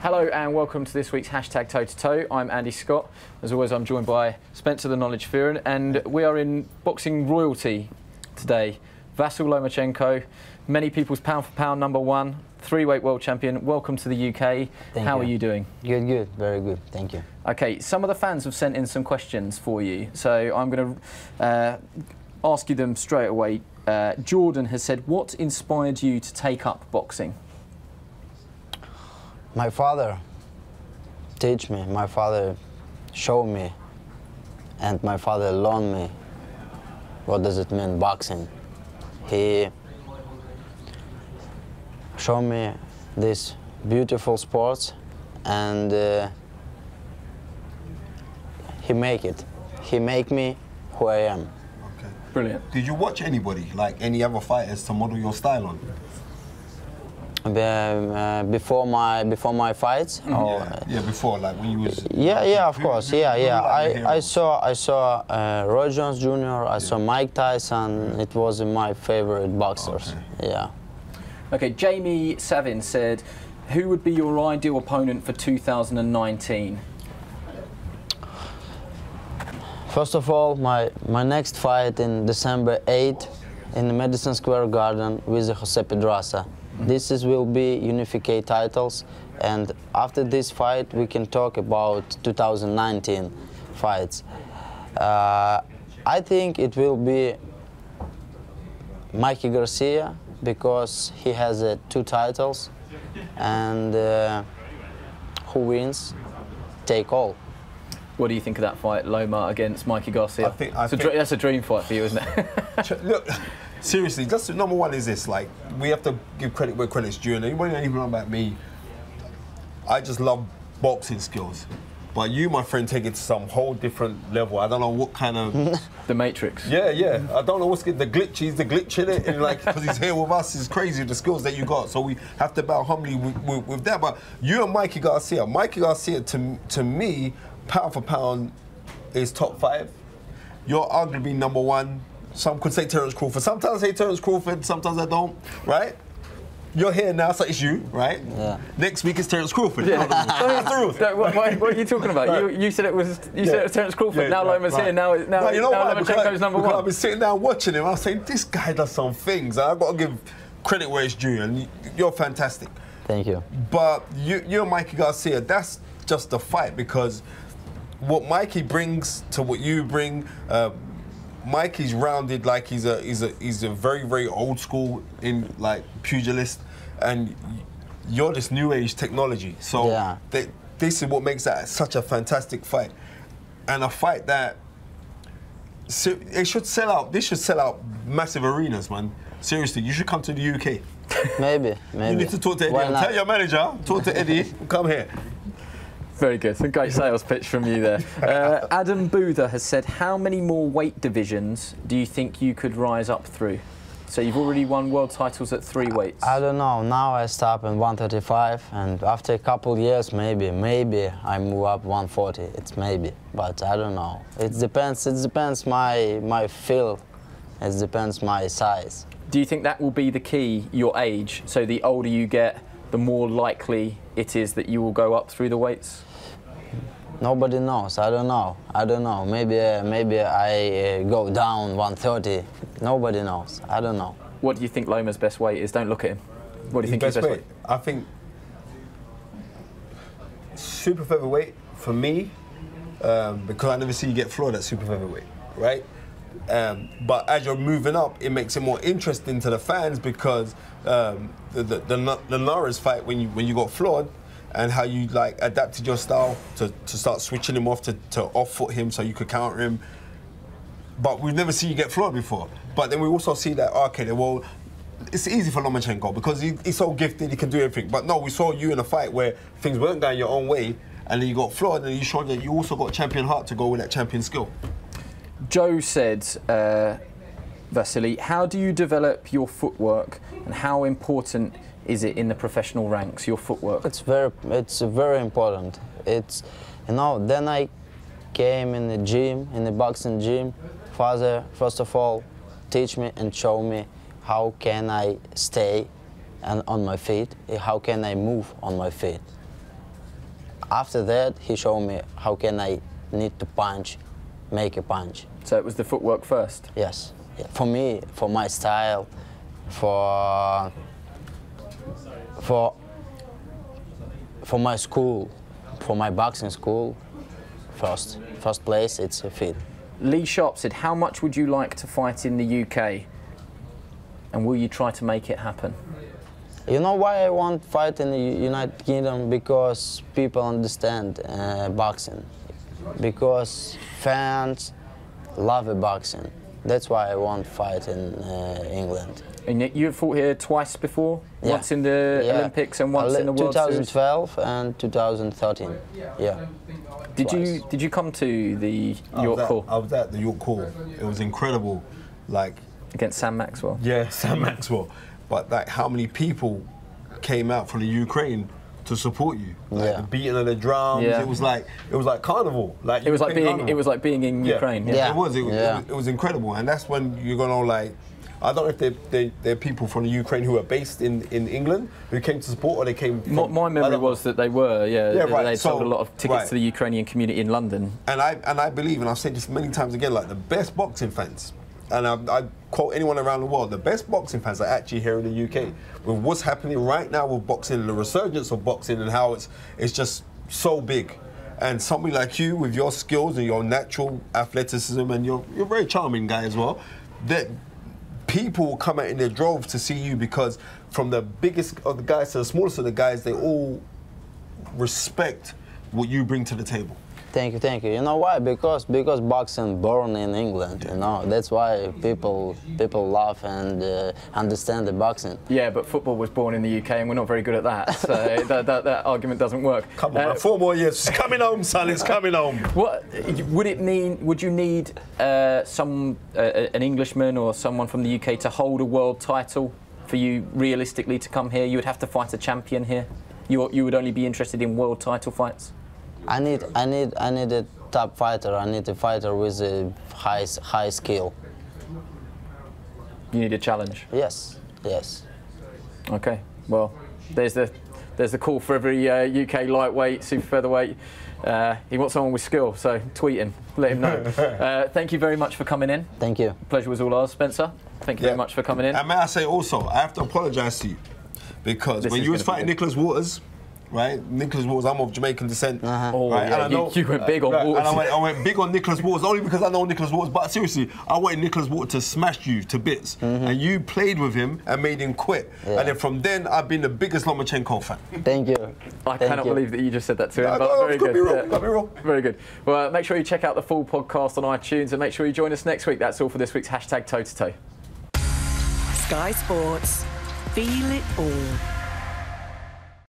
Hello and welcome to this week's hashtag Toe to Toe. I'm Andy Scott. As always, I'm joined by Spencer the Knowledge Fearon, and we are in boxing royalty today. Vasyl Lomachenko, many people's pound for pound #1, 3-weight world champion. Welcome to the UK. How are you doing? Good, good, very good. Thank you. Okay, some of the fans have sent in some questions for you, so I'm going to ask you them straight away. Jordan has said, what inspired you to take up boxing? My father teach me, my father showed me, and my father learned me what does it mean boxing. He showed me this beautiful sports, and he make me who I am. Okay. Brilliant. Did you watch anybody, like any other fighters, to model your style on? Before my fights? Yeah, before, like when you was... Yeah, of course, I saw Roy Jones Jr., I saw Mike Tyson. It was my favorite boxers. Okay. Yeah. Okay, Jamie Savin said, who would be your ideal opponent for 2019? First of all, my next fight in December 8 in the Madison Square Garden with Jose Pedraza. This will be unificate titles, and after this fight we can talk about 2019 fights. I think it will be Mikey Garcia, because he has 2 titles, and who wins, take all. What do you think of that fight, Loma against Mikey Garcia? I think that's a dream fight for you, isn't it? Look, seriously, just #1 is this, like, we have to give credit where credit's due, and anybody don't even know about me, I just love boxing skills. But you, my friend, take it to some whole different level. I don't know what kind of... The Matrix. Yeah. I don't know what's the glitch. He's the glitch in it, and like, because he's here with us, it's crazy the skills that you got. So we have to bow humbly with that. But you and Mikey Garcia, to me, pound for pound, is top 5. You're arguably #1. Some could say Terence Crawford. Sometimes I say Terence Crawford, sometimes I don't, right? You're here now, so it's you, right? Yeah. Next week it's Terence Crawford. Yeah. That's the rules. What are you talking about? Right. You said it was Terence Crawford. Yeah, now Loma's here. Now you know what? Lomachenko's #1. Because I've been sitting down watching him. I was saying, this guy does some things. I've got to give credit where it's due, and you're fantastic. Thank you. But you and Mikey Garcia, that's just a fight, because what Mikey brings to what you bring. Mikey's rounded, like he's a very, very old school in like pugilist, and you're this new age technology. So yeah. This is what makes that such a fantastic fight, and a fight that it should sell out. This should sell out massive arenas, man. Seriously, you should come to the UK. Maybe. You need to talk to Eddie. Tell your manager, talk to Eddie. Come here. Very good. A great sales pitch from you there. Adam Boother has said, how many more weight divisions do you think you could rise up through? So you've already won world titles at 3 weights. I don't know. Now I stop in 135, and after a couple years, maybe I move up 140. It's maybe, but I don't know. It depends. It depends my feel. It depends my size. Do you think that will be the key, your age? So the older you get, the more likely it is that you will go up through the weights? Nobody knows. I don't know. Maybe I go down 130. Nobody knows. I don't know. What do you think Loma's best weight is? Don't look at him. What do you think his best weight? I think super featherweight for me, because I never see you get floored at super featherweight, right? But as you're moving up, it makes it more interesting to the fans, because the Norris fight, when you got floored, and how you like adapted your style to start switching him off to off-foot him so you could counter him. But we've never seen you get floored before. But then we also see that, okay, well, it's easy for Lomachenko because he's so gifted, he can do everything. But no, we saw you in a fight where things weren't going your own way, and then you got floored, and you showed that you also got champion heart to go with that champion skill. Joe said, Vasyl, how do you develop your footwork, and how important is it in the professional ranks, your footwork? It's very important. It's, you know, then I came in the gym, in the boxing gym. Father, first of all, teach me and show me how can I stay on my feet, how can I move on my feet. after that, he showed me how can I need to punch, make a punch. So it was the footwork first? Yes. Yeah. For me, for my style, for my school, for my boxing school, first place, it's a fit. Lee Sharp said, how much would you like to fight in the UK? And will you try to make it happen? You know why I want to fight in the United Kingdom? Because people understand boxing. Because fans love boxing. That's why I want to fight in England. And you've fought here twice before? Yeah. Once in the Olympics and once in the World Series? 2012 and 2013, yeah. Did you come to the York Hall? I was at the York Hall. It was incredible. Like, against Sam Maxwell? Yeah, Sam Maxwell. But like, how many people came out from the Ukraine to support you? Like, the beating of the drums. Yeah. It was like carnival. Like it was like being in Ukraine. Yeah. It was incredible, and that's when you're gonna like. I don't know if they're people from the Ukraine who are based in England who came to support, or they came. My memory was that they were. They sold a lot of tickets to the Ukrainian community in London. And I believe, and I've said this many times again, like the best boxing fans. And I quote anyone around the world, the best boxing fans are actually here in the UK. With what's happening right now with boxing, the resurgence of boxing and how it's just so big. And somebody like you, with your skills and your natural athleticism, and you're a very charming guy as well, that people will come out in their droves to see you, because from the biggest of the guys to the smallest of the guys, they all respect what you bring to the table. Thank you. You know why? Because boxing born in England. You know, that's why people love and understand the boxing. Yeah, but football was born in the UK, and we're not very good at that. So that argument doesn't work. Come on, 4 more years. It's coming home, son. It's coming home. What would it mean? Would you need an Englishman or someone from the UK to hold a world title for you realistically to come here? You would have to fight a champion here. You would only be interested in world title fights. I need a top fighter. I need a fighter with a high skill. You need a challenge. Yes. Okay. Well, there's the call for every UK lightweight, super featherweight. He wants someone with skill, so tweet him, let him know. Thank you very much for coming in. Thank you. Pleasure was all ours, Spencer. Thank you very much for coming in. And may I say also, I have to apologise to you, because when you was fighting Nicholas Waters, right? Nicholas Waters, I'm of Jamaican descent. Oh, right? yeah, and I know, you went big on Waters. And I went big on Nicholas Waters, only because I know Nicholas Waters. But seriously, I wanted Nicholas Waters to smash you to bits. And you played with him and made him quit. Yeah. And then from then, I've been the biggest Lomachenko fan. Thank you. I cannot believe that you just said that to him. No, But very good. Got me wrong. Very good. Well, make sure you check out the full podcast on iTunes, and make sure you join us next week. That's all for this week's #Toe to Toe. Sky Sports. Feel it all.